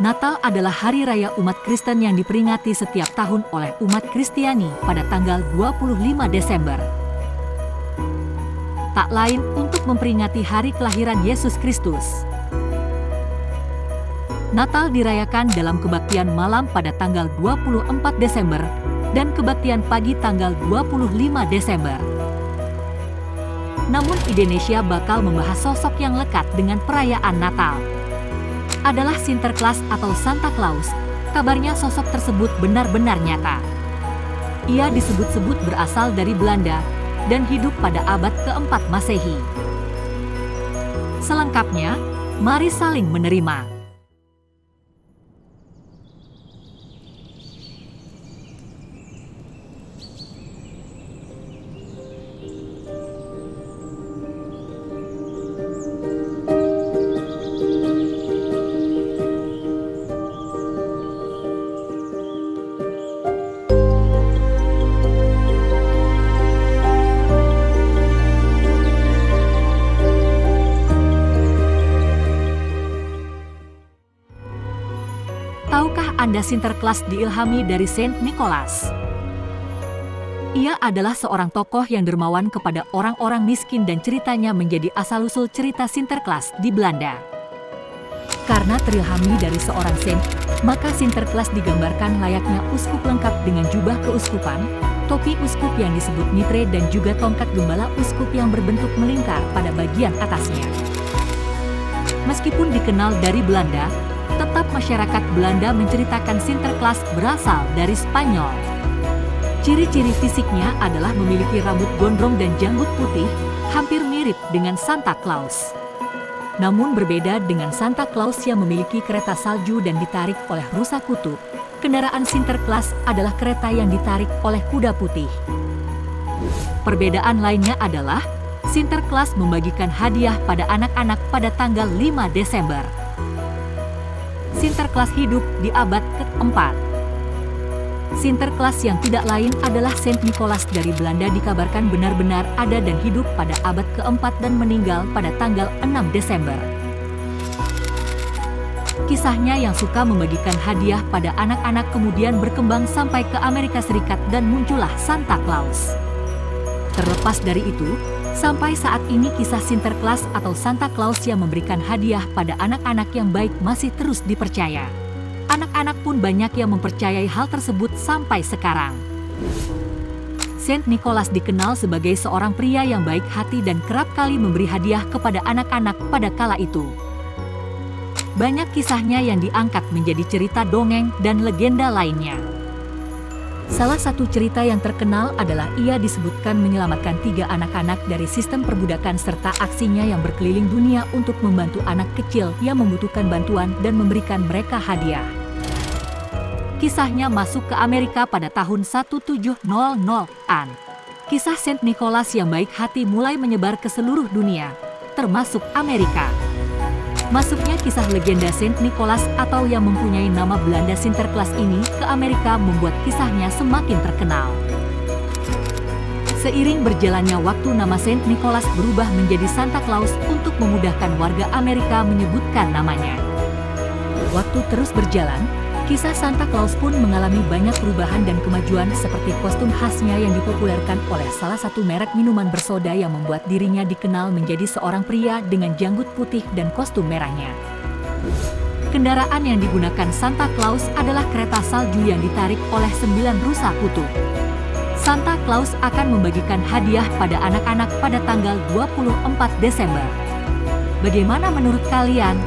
Natal adalah hari raya umat Kristen yang diperingati setiap tahun oleh umat Kristiani pada tanggal 25 Desember. Tak lain untuk memperingati hari kelahiran Yesus Kristus. Natal dirayakan dalam kebaktian malam pada tanggal 24 Desember dan kebaktian pagi tanggal 25 Desember. Namun Indonesia bakal membahas sosok yang lekat dengan perayaan Natal. Adalah Sinterklas atau Santa Claus. Kabarnya sosok tersebut benar-benar nyata. Ia disebut-sebut berasal dari Belanda dan hidup pada abad keempat Masehi. Selengkapnya, mari saling menerima. Tahukah Anda Sinterklas diilhami dari Saint Nicholas? Ia adalah seorang tokoh yang dermawan kepada orang-orang miskin dan ceritanya menjadi asal-usul cerita Sinterklas di Belanda. Karena terilhami dari seorang saint, maka Sinterklas digambarkan layaknya uskup lengkap dengan jubah keuskupan, topi uskup yang disebut mitre dan juga tongkat gembala uskup yang berbentuk melingkar pada bagian atasnya. Meskipun dikenal dari Belanda, tetap masyarakat Belanda menceritakan Sinterklas berasal dari Spanyol. Ciri-ciri fisiknya adalah memiliki rambut gondrong dan janggut putih, hampir mirip dengan Santa Claus. Namun berbeda dengan Santa Claus yang memiliki kereta salju dan ditarik oleh rusa kutub, kendaraan Sinterklas adalah kereta yang ditarik oleh kuda putih. Perbedaan lainnya adalah Sinterklas membagikan hadiah pada anak-anak pada tanggal 5 Desember. Sinterklas hidup di abad keempat. Sinterklas yang tidak lain adalah Saint Nicholas dari Belanda dikabarkan benar-benar ada dan hidup pada abad keempat dan meninggal pada tanggal 6 Desember. Kisahnya yang suka membagikan hadiah pada anak-anak kemudian berkembang sampai ke Amerika Serikat dan muncullah Santa Claus. Terlepas dari itu, sampai saat ini kisah Sinterklas atau Santa Claus yang memberikan hadiah pada anak-anak yang baik masih terus dipercaya. Anak-anak pun banyak yang mempercayai hal tersebut sampai sekarang. Saint Nicholas dikenal sebagai seorang pria yang baik hati dan kerap kali memberi hadiah kepada anak-anak pada kala itu. Banyak kisahnya yang diangkat menjadi cerita dongeng dan legenda lainnya. Salah satu cerita yang terkenal adalah ia disebutkan menyelamatkan 3 anak-anak dari sistem perbudakan serta aksinya yang berkeliling dunia untuk membantu anak kecil yang membutuhkan bantuan dan memberikan mereka hadiah. Kisahnya masuk ke Amerika pada tahun 1700-an. Kisah Saint Nicholas yang baik hati mulai menyebar ke seluruh dunia, termasuk Amerika. Masuknya kisah legenda Saint Nicholas atau yang mempunyai nama Belanda Sinterklas ini ke Amerika membuat kisahnya semakin terkenal. Seiring berjalannya waktu nama Saint Nicholas berubah menjadi Santa Claus untuk memudahkan warga Amerika menyebutkan namanya. Waktu terus berjalan, kisah Santa Claus pun mengalami banyak perubahan dan kemajuan seperti kostum khasnya yang dipopulerkan oleh salah satu merek minuman bersoda yang membuat dirinya dikenal menjadi seorang pria dengan janggut putih dan kostum merahnya. Kendaraan yang digunakan Santa Claus adalah kereta salju yang ditarik oleh 9 rusa kutub. Santa Claus akan membagikan hadiah pada anak-anak pada tanggal 24 Desember. Bagaimana menurut kalian?